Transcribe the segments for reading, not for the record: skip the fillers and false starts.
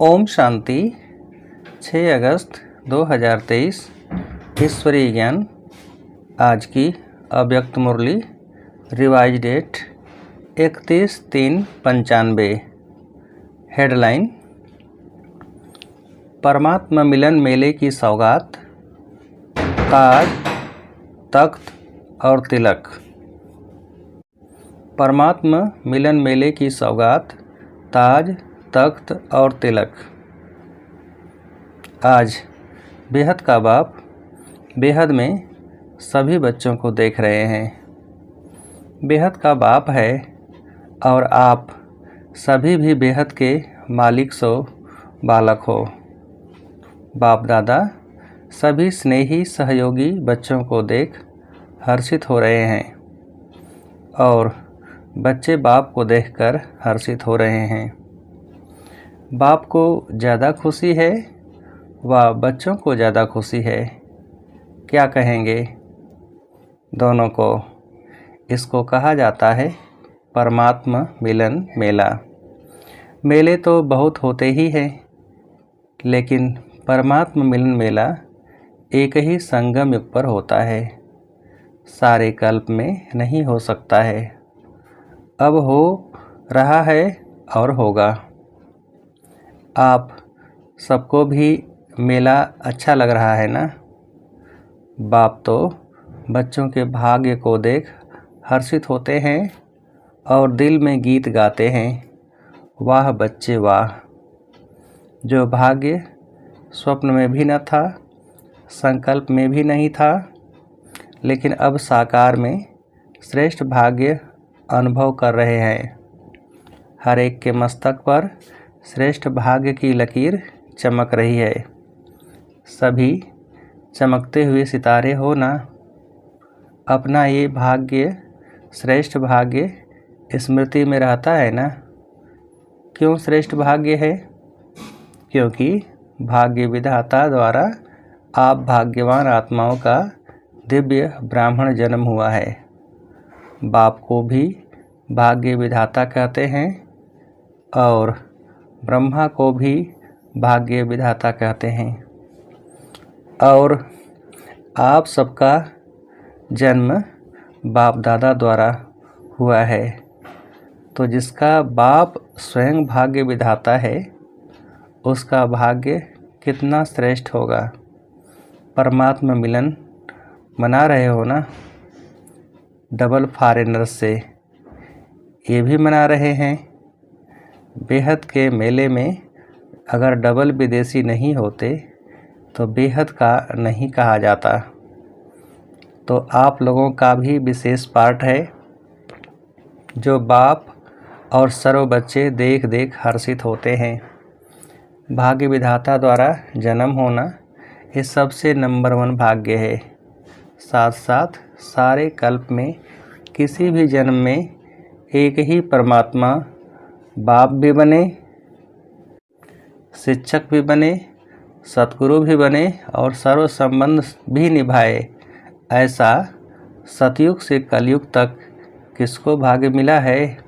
ओम शांति। 6 अगस्त 2023 ईश्वरीय ज्ञान। आज की अव्यक्त मुरली। Revise date 31/3/95। हेडलाइन: परमात्मा मिलन मेले की सौगात, ताज, तख्त और तिलक। परमात्मा मिलन मेले की सौगात, ताज, तख्त और तिलक। आज बेहद का बाप बेहद में सभी बच्चों को देख रहे हैं। बेहद का बाप है और आप सभी भी बेहद के मालिक सो बालक हो। बाप दादा सभी स्नेही सहयोगी बच्चों को देख हर्षित हो रहे हैं और बच्चे बाप को देखकर हर्षित हो रहे हैं। बाप को ज़्यादा खुशी है व बच्चों को ज़्यादा खुशी है। क्या कहेंगे दोनों को? इसको कहा जाता है परमात्मा मिलन मेला। मेले तो बहुत होते ही हैं, लेकिन परमात्मा मिलन मेला एक ही संगम युग पर होता है। सारे कल्प में नहीं हो सकता है। अब हो रहा है और होगा। आप सबको भी मेला अच्छा लग रहा है ना? बाप तो बच्चों के भाग्य को देख हर्षित होते हैं और दिल में गीत गाते हैं, वाह बच्चे वाह। जो भाग्य स्वप्न में भी न था, संकल्प में भी नहीं था, लेकिन अब साकार में श्रेष्ठ भाग्य अनुभव कर रहे हैं। हर एक के मस्तक पर श्रेष्ठ भाग्य की लकीर चमक रही है। सभी चमकते हुए सितारे हो ना। अपना ये भाग्य, श्रेष्ठ भाग्य स्मृति में रहता है ना। क्यों श्रेष्ठ भाग्य है? क्योंकि भाग्य विधाता द्वारा आप भाग्यवान आत्माओं का दिव्य ब्राह्मण जन्म हुआ है। बाप को भी भाग्य विधाता कहते हैं और ब्रह्मा को भी भाग्य विधाता कहते हैं। और आप सबका जन्म बाप दादा द्वारा हुआ है, तो जिसका बाप स्वयं भाग्य विधाता है, उसका भाग्य कितना श्रेष्ठ होगा। परमात्मा मिलन मना रहे हो ना डबल फॉरेनर्स से, ये भी मना रहे हैं। बेहद के मेले में अगर डबल विदेशी नहीं होते तो बेहद का नहीं कहा जाता। तो आप लोगों का भी विशेष पार्ट है, जो बाप और सर्व बच्चे देख देख हर्षित होते हैं। भाग्य विधाता द्वारा जन्म होना ये सबसे नंबर 1 भाग्य है। साथ साथ सारे कल्प में किसी भी जन्म में एक ही परमात्मा बाप भी बने, शिक्षक भी बने, सतगुरु भी बने और सर्व संबंध भी निभाए। ऐसा सतयुग से कलयुग तक किसको भाग्य मिला है?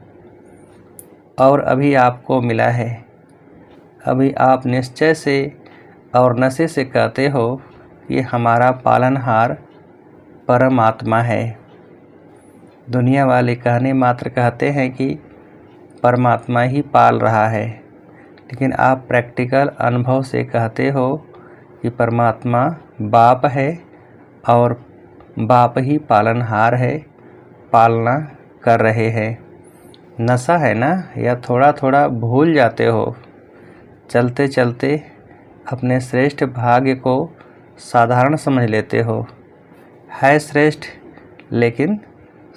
और अभी आपको मिला है। अभी आप निश्चय से और नशे से कहते हो कि हमारा पालनहार परमात्मा है। दुनिया वाले कहने मात्र कहते हैं कि परमात्मा ही पाल रहा है, लेकिन आप प्रैक्टिकल अनुभव से कहते हो कि परमात्मा बाप है और बाप ही पालनहार है, पालना कर रहे हैं। नशा है ना, या थोड़ा थोड़ा भूल जाते हो? चलते चलते अपने श्रेष्ठ भाग्य को साधारण समझ लेते हो। है श्रेष्ठ, लेकिन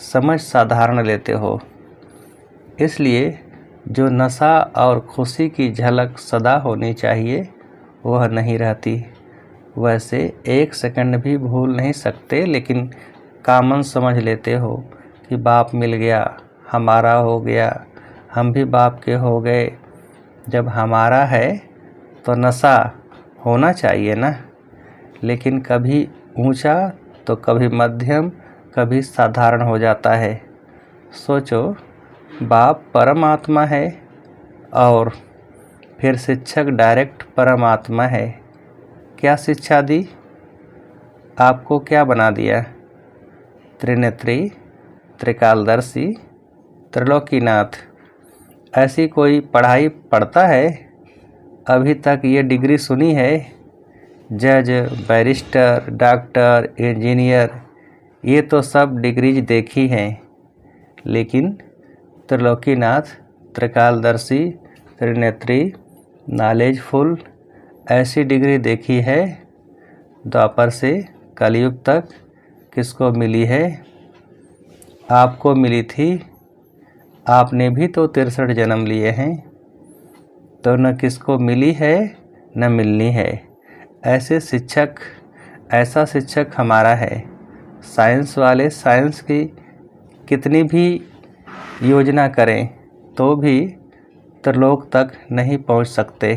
समझ साधारण लेते हो। इसलिए जो नशा और खुशी की झलक सदा होनी चाहिए वह नहीं रहती। वैसे 1 सेकंड भी भूल नहीं सकते, लेकिन कॉमन समझ लेते हो कि बाप मिल गया, हमारा हो गया, हम भी बाप के हो गए। जब हमारा है तो नशा होना चाहिए ना, लेकिन कभी ऊंचा तो कभी मध्यम, कभी साधारण हो जाता है। सोचो, बाप परमात्मा है और फिर शिक्षक डायरेक्ट परमात्मा है। क्या शिक्षा दी? आपको क्या बना दिया? त्रिनेत्री, त्रिकालदर्शी, त्रिलोकीनाथ। ऐसी कोई पढ़ाई पढ़ता है? अभी तक ये डिग्री सुनी है? जज, बैरिस्टर, डॉक्टर, इंजीनियर, ये तो सब डिग्रीज देखी हैं, लेकिन त्रिलोकीनाथ, त्रिकालदर्शी, त्रिनेत्री, नॉलेजफुल, ऐसी डिग्री देखी है? द्वापर से कलयुग तक किसको मिली है? आपको मिली थी। आपने भी तो 63 जन्म लिए हैं, तो न किसको मिली है न मिलनी है। ऐसा शिक्षक हमारा है। साइंस वाले साइंस की कितनी भी योजना करें तो भी त्रिलोक तक नहीं पहुंच सकते।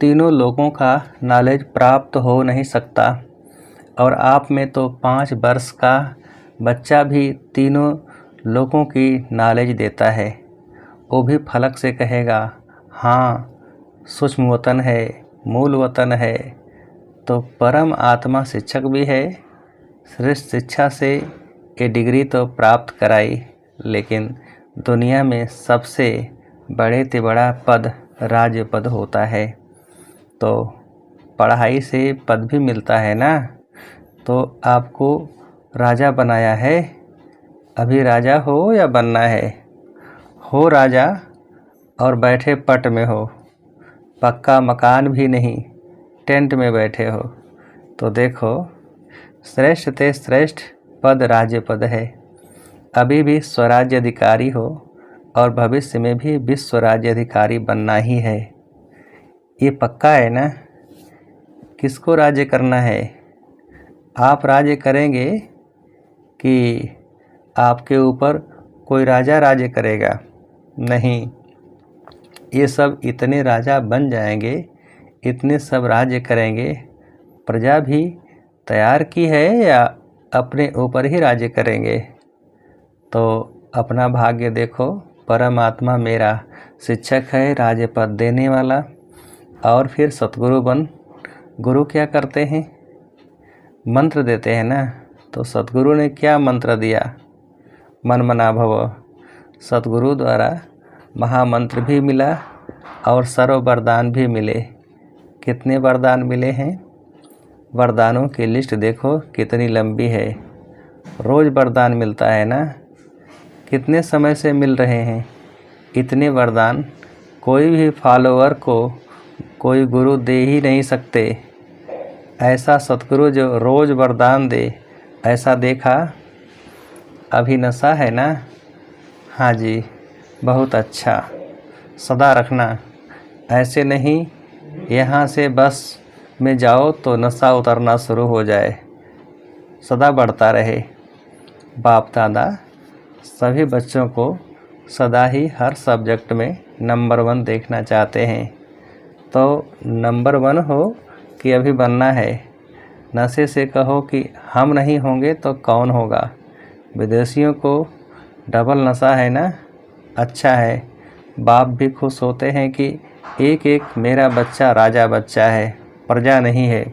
तीनों लोगों का नॉलेज प्राप्त हो नहीं सकता, और आप में तो 5 वर्ष का बच्चा भी तीनों लोगों की नॉलेज देता है। वो भी फलक से कहेगा हाँ, सूक्ष्म वतन है, मूल वतन है। तो परम आत्मा शिक्षक भी है। श्रेष्ठ शिक्षा से ये डिग्री तो प्राप्त कराई, लेकिन दुनिया में सबसे बड़े से बड़ा पद राज्य पद होता है। तो पढ़ाई से पद भी मिलता है ना। तो आपको राजा बनाया है। अभी राजा हो या बनना है? हो राजा और बैठे पट में हो, पक्का मकान भी नहीं, टेंट में बैठे हो। तो देखो, श्रेष्ठ ते श्रेष्ठ पद राज्य पद है। अभी भी स्वराज्य अधिकारी हो और भविष्य में भी विश्व राज्य अधिकारी बनना ही है। ये पक्का है ना? किसको राज्य करना है? आप राज्य करेंगे कि आपके ऊपर कोई राजा राज्य करेगा? नहीं, ये सब इतने राजा बन जाएंगे, इतने सब राज्य करेंगे। प्रजा भी तैयार की है या अपने ऊपर ही राज्य करेंगे? तो अपना भाग्य देखो। परमात्मा मेरा शिक्षक है, राज्य पद देने वाला। और फिर सतगुरु बन। गुरु क्या करते हैं? मंत्र देते हैं ना। तो सतगुरु ने क्या मंत्र दिया? मन मना भव। सतगुरु द्वारा महामंत्र भी मिला और सर्व वरदान भी मिले। कितने वरदान मिले हैं? वरदानों की लिस्ट देखो कितनी लंबी है। रोज़ वरदान मिलता है ना। कितने समय से मिल रहे हैं इतने वरदान? कोई भी फॉलोअर को कोई गुरु दे ही नहीं सकते। ऐसा सतगुरु जो रोज़ वरदान दे, ऐसा देखा? अभी नशा है ना? हाँ जी, बहुत अच्छा। सदा रखना। ऐसे नहीं यहाँ से बस में जाओ तो नशा उतरना शुरू हो जाए। सदा बढ़ता रहे। बाप दादा सभी बच्चों को सदा ही हर सब्जेक्ट में नंबर 1 देखना चाहते हैं। तो नंबर 1 हो कि अभी बनना है? नशे से कहो कि हम नहीं होंगे तो कौन होगा? विदेशियों को डबल नशा है ना। अच्छा है, बाप भी खुश होते हैं कि एक एक मेरा बच्चा राजा बच्चा है, प्रजा नहीं है।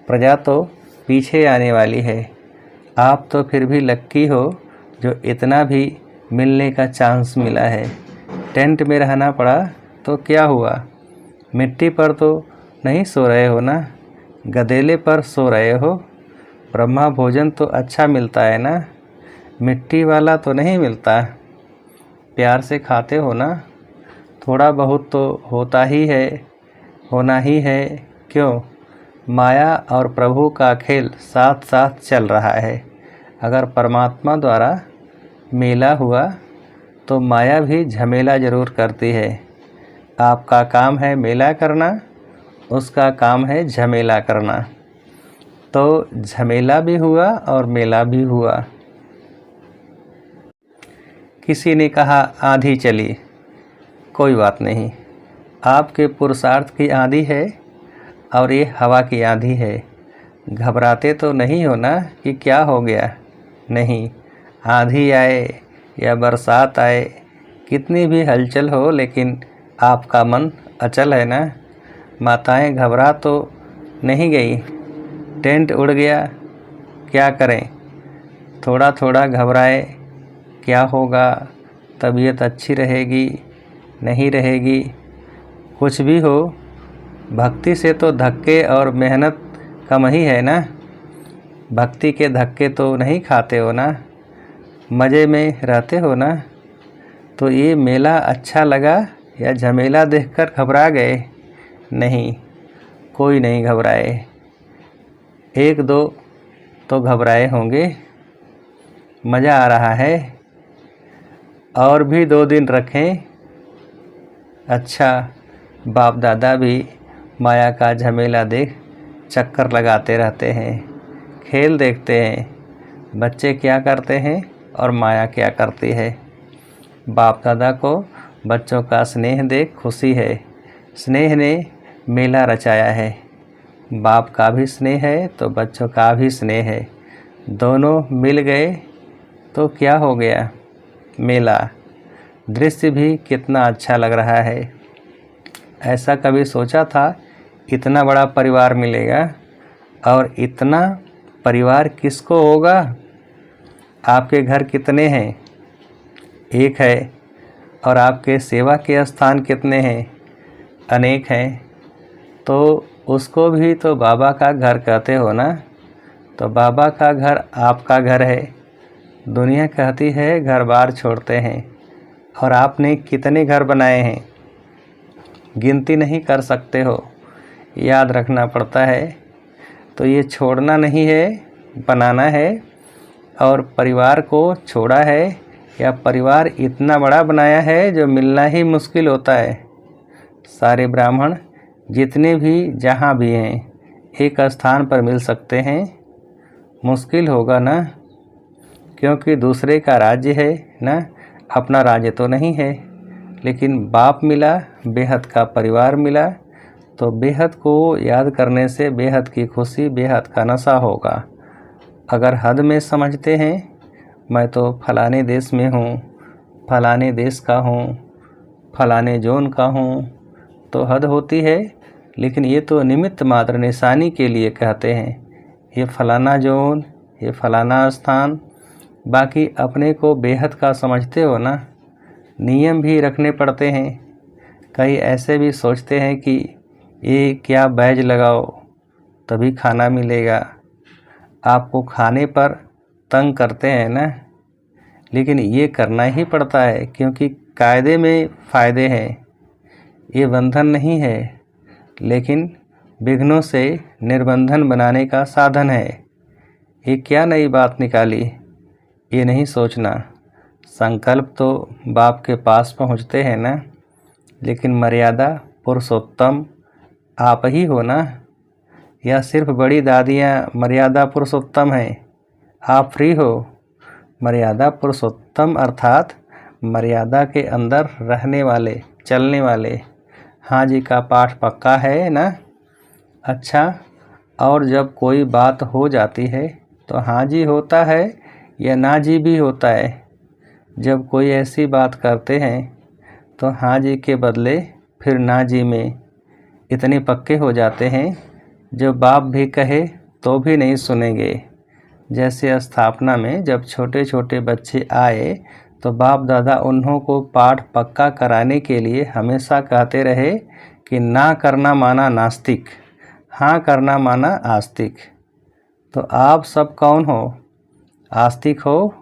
प्रजा तो पीछे आने वाली है। आप तो फिर भी लक्की हो जो इतना भी मिलने का चांस मिला है। टेंट में रहना पड़ा तो क्या हुआ? मिट्टी पर तो नहीं सो रहे हो ना, गदेले पर सो रहे हो। ब्रह्मा भोजन तो अच्छा मिलता है ना, मिट्टी वाला तो नहीं मिलता। प्यार से खाते हो ना। थोड़ा बहुत तो होता ही है, होना ही है। क्यों? माया और प्रभु का खेल साथ साथ चल रहा है। अगर परमात्मा द्वारा मेला हुआ तो माया भी झमेला ज़रूर करती है। आपका काम है मेला करना, उसका काम है झमेला करना। तो झमेला भी हुआ और मेला भी हुआ। किसी ने कहा आंधी चली। कोई बात नहीं, आपके पुरुषार्थ की आंधी है और ये हवा की आंधी है। घबराते तो नहीं हो ना कि क्या हो गया? नहीं, आंधी आए या बरसात आए, कितनी भी हलचल हो, लेकिन आपका मन अचल है ना? माताएं घबरा तो नहीं गई? टेंट उड़ गया? क्या करें? थोड़ा थोड़ा घबराए, क्या होगा? तबीयत अच्छी रहेगी, नहीं रहेगी? कुछ भी हो, भक्ति से तो धक्के और मेहनत कम ही है ना? भक्ति के धक्के तो नहीं खाते हो ना? मज़े में रहते हो ना? तो ये मेला अच्छा लगा या झमेला देखकर घबरा गए? नहीं, कोई नहीं घबराए। एक दो तो घबराए होंगे। मज़ा आ रहा है, और भी 2 दिन रखें। अच्छा, बाप दादा भी माया का झमेला देख चक्कर लगाते रहते हैं, खेल देखते हैं, बच्चे क्या करते हैं और माया क्या करती है। बाप दादा को बच्चों का स्नेह देख खुशी है। स्नेह ने मेला रचाया है। बाप का भी स्नेह है तो बच्चों का भी स्नेह है। दोनों मिल गए तो क्या हो गया? मेला। दृश्य भी कितना अच्छा लग रहा है। ऐसा कभी सोचा था इतना बड़ा परिवार मिलेगा? और इतना परिवार किसको होगा? आपके घर कितने हैं? एक है। और आपके सेवा के स्थान कितने हैं? अनेक हैं। तो उसको भी तो बाबा का घर कहते हो ना? तो बाबा का घर आपका घर है। दुनिया कहती है घर बार छोड़ते हैं, और आपने कितने घर बनाए हैं? गिनती नहीं कर सकते हो, याद रखना पड़ता है। तो ये छोड़ना नहीं है, बनाना है। और परिवार को छोड़ा है या परिवार इतना बड़ा बनाया है जो मिलना ही मुश्किल होता है। सारे ब्राह्मण जितने भी जहाँ भी हैं एक स्थान पर मिल सकते हैं? मुश्किल होगा ना, क्योंकि दूसरे का राज्य है ना, अपना राज्य तो नहीं है। लेकिन बाप मिला, बेहद का परिवार मिला, तो बेहद को याद करने से बेहद की खुशी, बेहद का नशा होगा। अगर हद में समझते हैं मैं तो फलाने देश में हूँ, फलाने देश का हूँ, फलाने जोन का हूँ, तो हद होती है। लेकिन ये तो निमित्त मात्र निशानी के लिए कहते हैं, ये फलाना जोन, ये फलाना स्थान। बाकी अपने को बेहद का समझते हो ना? नियम भी रखने पड़ते हैं। कई ऐसे भी सोचते हैं कि ये क्या बैज लगाओ तभी खाना मिलेगा। आपको खाने पर तंग करते हैं ना, लेकिन ये करना ही पड़ता है क्योंकि कायदे में फ़ायदे हैं। ये बंधन नहीं है, लेकिन विघ्नों से निर्बंधन बनाने का साधन है। ये क्या नई बात निकाली? ये नहीं सोचना। संकल्प तो बाप के पास पहुँचते हैं ना, लेकिन मर्यादा पुरुषोत्तम आप ही हो ना? या सिर्फ बड़ी दादियाँ मर्यादा पुरुषोत्तम हैं? आप फ्री हो। मर्यादा पुरुषोत्तम अर्थात मर्यादा के अंदर रहने वाले, चलने वाले। हाँ जी का पाठ पक्का है ना? अच्छा, और जब कोई बात हो जाती है तो हाँ जी होता है या ना जी भी होता है? जब कोई ऐसी बात करते हैं तो हाँ जी के बदले फिर ना जी में इतने पक्के हो जाते हैं जो बाप भी कहे तो भी नहीं सुनेंगे। जैसे स्थापना में जब छोटे छोटे बच्चे आए तो बाप दादा उन्हों को पाठ पक्का कराने के लिए हमेशा कहते रहे कि ना करना माना नास्तिक, हाँ करना माना आस्तिक। तो आप सब कौन हो? आस्तिक हो,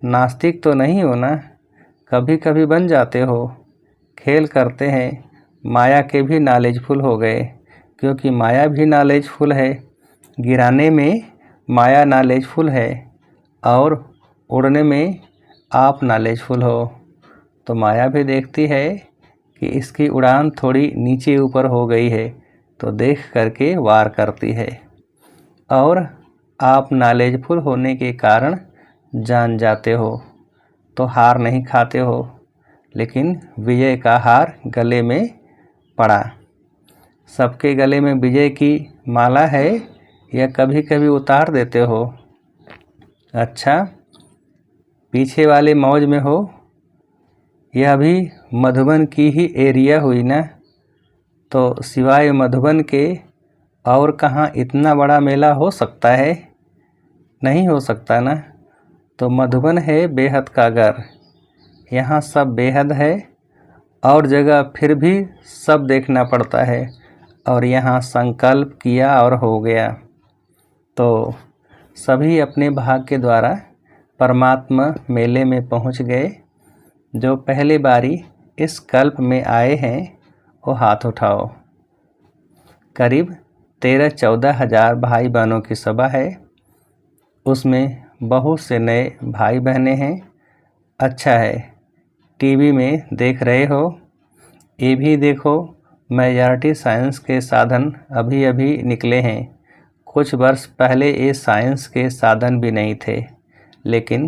नास्तिक तो नहीं हो ना? कभी कभी बन जाते हो। खेल करते हैं, माया के भी नॉलेजफुल हो गए, क्योंकि माया भी नॉलेजफुल है। गिराने में माया नॉलेजफुल है और उड़ने में आप नॉलेजफुल हो। तो माया भी देखती है कि इसकी उड़ान थोड़ी नीचे ऊपर हो गई है, तो देख करके वार करती है। और आप नॉलेजफुल होने के कारण जान जाते हो, तो हार नहीं खाते हो, लेकिन विजय का हार गले में पड़ा। सबके गले में विजय की माला है या कभी कभी उतार देते हो? अच्छा, पीछे वाले मौज में हो या भी मधुबन की ही एरिया हुई ना, तो सिवाय मधुबन के और कहाँ इतना बड़ा मेला हो सकता है? नहीं हो सकता ना। तो मधुबन है बेहद का घर, यहाँ सब बेहद है, और जगह फिर भी सब देखना पड़ता है, और यहाँ संकल्प किया और हो गया। तो सभी अपने भाग के द्वारा परमात्मा मेले में पहुँच गए। जो पहली बारी इस कल्प में आए हैं वो हाथ उठाओ। करीब 13-14 हज़ार भाई बहनों की सभा है, उसमें बहुत से नए भाई बहनें हैं। अच्छा है, टीवी में देख रहे हो, ये भी देखो। मेजॉरिटी साइंस के साधन अभी अभी निकले हैं। कुछ वर्ष पहले ये साइंस के साधन भी नहीं थे, लेकिन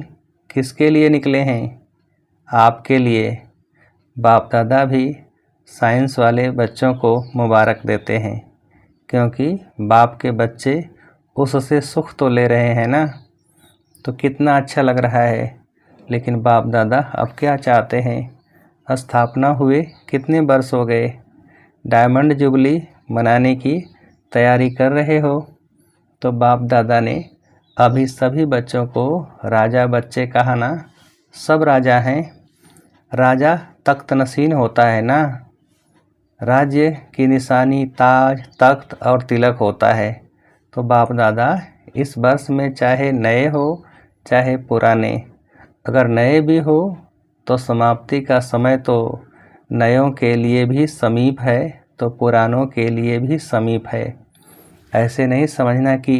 किसके लिए निकले हैं? आपके लिए। बाप दादा भी साइंस वाले बच्चों को मुबारक देते हैं, क्योंकि बाप के बच्चे उससे सुख तो ले रहे हैं ना। तो कितना अच्छा लग रहा है। लेकिन बाप दादा अब क्या चाहते हैं? स्थापना हुए कितने वर्ष हो गए? डायमंड जुबली मनाने की तैयारी कर रहे हो। तो बाप दादा ने अभी सभी बच्चों को राजा बच्चे कहा ना। सब राजा हैं। राजा तख्त नशीन होता है ना। राज्य की निशानी ताज, तख्त और तिलक होता है। तो बाप दादा इस वर्ष में चाहे नए हो चाहे पुराने, अगर नए भी हो तो समाप्ति का समय तो नयों के लिए भी समीप है, तो पुरानों के लिए भी समीप है। ऐसे नहीं समझना कि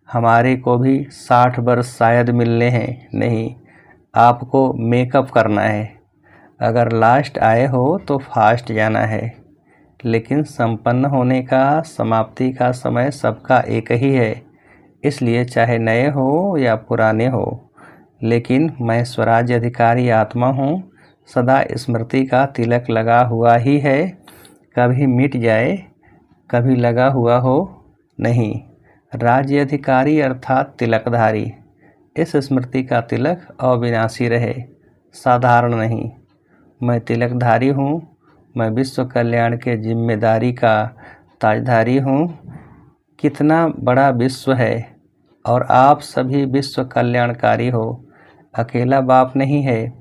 हमारे को भी 60 वर्ष शायद मिलने हैं। नहीं, आपको मेकअप करना है। अगर लास्ट आए हो तो फास्ट जाना है, लेकिन संपन्न होने का, समाप्ति का समय सबका एक ही है। इसलिए चाहे नए हो या पुराने हो, लेकिन मैं स्वराज्य अधिकारी आत्मा हूँ। सदा स्मृति का तिलक लगा हुआ ही है। कभी मिट जाए, कभी लगा हुआ हो नहीं। राज्य अधिकारी अर्थात तिलकधारी। इस स्मृति का तिलक अविनाशी रहे, साधारण नहीं। मैं तिलकधारी हूँ। मैं विश्व कल्याण के जिम्मेदारी का ताजधारी हूँ। कितना बड़ा विश्व है और आप सभी विश्व कल्याणकारी हो। अकेला बाप नहीं है,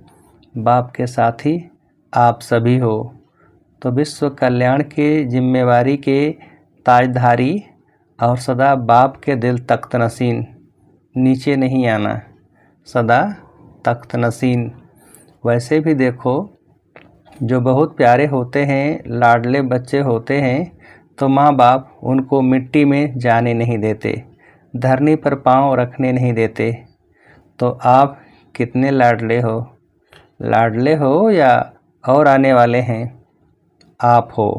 बाप के साथी आप सभी हो। तो विश्व कल्याण के जिम्मेवारी के ताजधारी और सदा बाप के दिल तख्त नशीन। नीचे नहीं आना, सदा तख्त नशीन। वैसे भी देखो, जो बहुत प्यारे होते हैं, लाडले बच्चे होते हैं, तो माँ बाप उनको मिट्टी में जाने नहीं देते, धरनी पर पाँव रखने नहीं देते। तो आप कितने लाडले हो? लाडले हो या और आने वाले हैं? आप हो।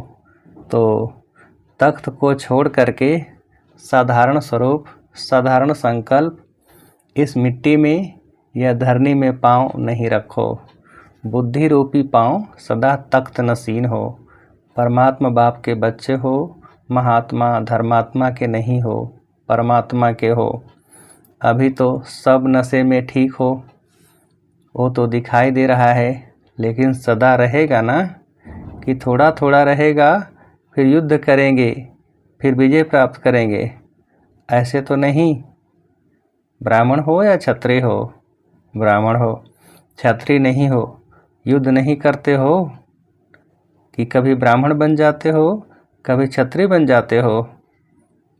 तो तख्त को छोड़ करके साधारण स्वरूप, साधारण संकल्प इस मिट्टी में या धरनी में पाँव नहीं रखो। बुद्धि रूपी पाँव सदा तख्त नशीन हो। परमात्मा बाप के बच्चे हो। महात्मा धर्मात्मा के नहीं हो, परमात्मा के हो। अभी तो सब नशे में ठीक हो, वो तो दिखाई दे रहा है, लेकिन सदा रहेगा ना कि थोड़ा थोड़ा रहेगा, फिर युद्ध करेंगे, फिर विजय प्राप्त करेंगे? ऐसे तो नहीं। ब्राह्मण हो या क्षत्रिय हो, ब्राह्मण हो, क्षत्रिय नहीं हो, युद्ध नहीं करते हो कि कभी ब्राह्मण बन जाते हो, कभी क्षत्रिय बन जाते हो।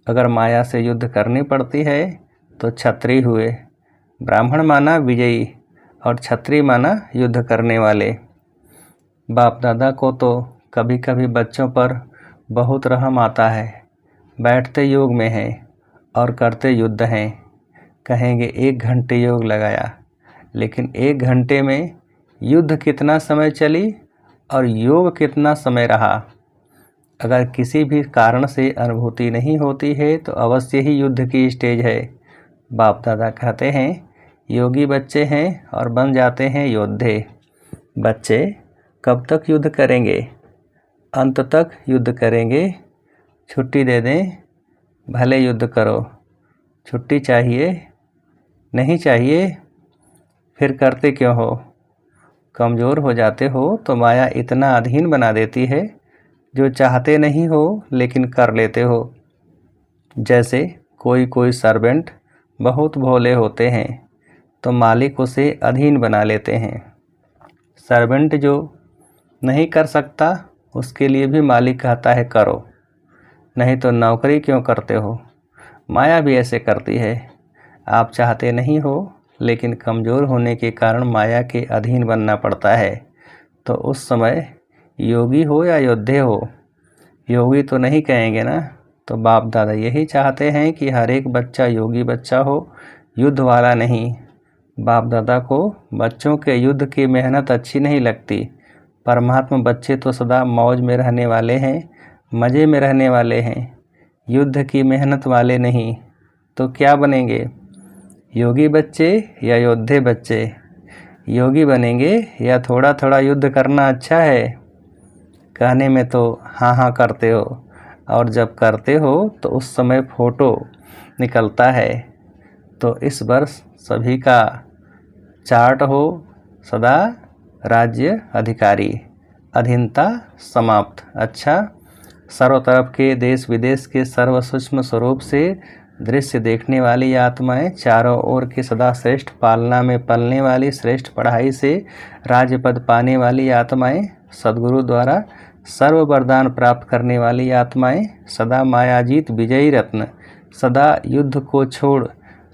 अगर माया से युद्ध करनी पड़ती है तो क्षत्रिय हुए। ब्राह्मण माना विजयी और क्षत्रिय माना युद्ध करने वाले। बाप दादा को तो कभी कभी बच्चों पर बहुत रहम आता है। बैठते योग में हैं और करते युद्ध हैं। कहेंगे 1 घंटे योग लगाया, लेकिन 1 घंटे में युद्ध कितना समय चली और योग कितना समय रहा। अगर किसी भी कारण से अनुभूति नहीं होती है तो अवश्य ही युद्ध की स्टेज है। बाप दादा कहते हैं योगी बच्चे हैं और बन जाते हैं योद्धे। बच्चे कब तक युद्ध करेंगे? अंत तक युद्ध करेंगे। छुट्टी दे दें, भले युद्ध करो। छुट्टी चाहिए? नहीं चाहिए? फिर करते क्यों हो? कमज़ोर हो जाते हो तो माया इतना अधीन बना देती है जो चाहते नहीं हो लेकिन कर लेते हो। जैसे कोई सर्वेंट बहुत भोले होते हैं तो मालिक उसे अधीन बना लेते हैं। सर्वेंट जो नहीं कर सकता उसके लिए भी मालिक कहता है करो, नहीं तो नौकरी क्यों करते हो। माया भी ऐसे करती है। आप चाहते नहीं हो लेकिन कमज़ोर होने के कारण माया के अधीन बनना पड़ता है। तो उस समय योगी हो या योद्धे हो, योगी तो नहीं कहेंगे ना। तो बाप दादा यही चाहते हैं कि हर एक बच्चा योगी बच्चा हो, युद्ध वाला नहीं। बाप दादा को बच्चों के युद्ध की मेहनत अच्छी नहीं लगती। परमात्मा बच्चे तो सदा मौज में रहने वाले हैं, मज़े में रहने वाले हैं, युद्ध की मेहनत वाले नहीं। तो क्या बनेंगे, योगी बच्चे या योद्धे बच्चे? योगी बनेंगे या थोड़ा थोड़ा युद्ध करना अच्छा है? कहने में तो हाँ हाँ करते हो, और जब करते हो तो उस समय फ़ोटो निकलता है। तो इस वर्ष सभी का चार्ट हो सदा राज्य अधिकारी, अधीनता समाप्त। अच्छा, सर्व तरफ के देश विदेश के सर्व सूक्ष्म स्वरूप से दृश्य देखने वाली आत्माएं, चारों ओर की सदा श्रेष्ठ पालना में पलने वाली, श्रेष्ठ पढ़ाई से राज्य पद पाने वाली आत्माएं, सद्गुरु द्वारा सर्व वरदान प्राप्त करने वाली आत्माएं, सदा मायाजीत विजयी रत्न, सदा युद्ध को छोड़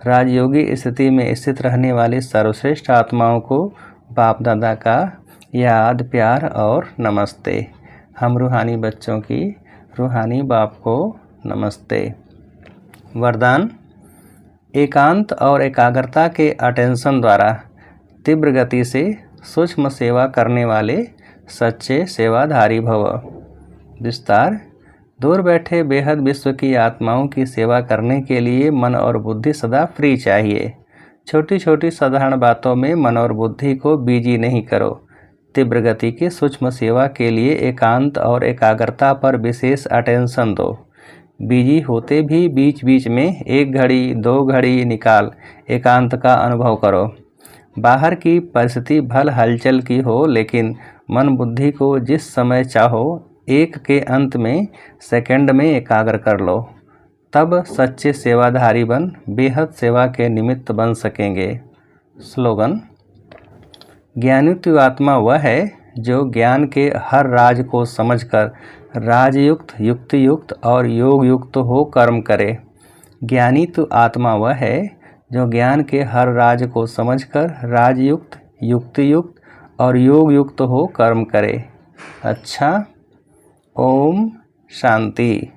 राजयोगी स्थिति में स्थित रहने वाली सर्वश्रेष्ठ आत्माओं को बाप दादा का याद, प्यार और नमस्ते। हम रूहानी बच्चों की रूहानी बाप को नमस्ते। वरदान: एकांत और एकाग्रता के अटेंशन द्वारा तीव्र गति से सूक्ष्म सेवा करने वाले सच्चे सेवाधारी भव। विस्तार: दूर बैठे बेहद विश्व की आत्माओं की सेवा करने के लिए मन और बुद्धि सदा फ्री चाहिए। छोटी छोटी साधारण बातों में मन और बुद्धि को बिजी नहीं करो। तीव्र गति की सूक्ष्म सेवा के लिए एकांत और एकाग्रता पर विशेष अटेंशन दो। बिजी होते भी बीच बीच में 1 घड़ी 2 घड़ी निकाल एकांत का अनुभव करो। बाहर की परिस्थिति भल हलचल की हो, लेकिन मन बुद्धि को जिस समय चाहो एक के अंत में सेकंड में एकाग्र कर लो। तब सच्चे सेवाधारी बन बेहद सेवा के निमित्त बन सकेंगे। स्लोगन: ज्ञानित्व आत्मा वह है जो ज्ञान के हर राज को समझकर राजयुक्त, युक्तियुक्त और योग युक्त हो कर्म करे। ज्ञानित्व आत्मा वह है जो ज्ञान के हर राज को समझकर राजयुक्त, युक्तियुक्त और योग युक्त हो कर्म करे। अच्छा, ओम शांति।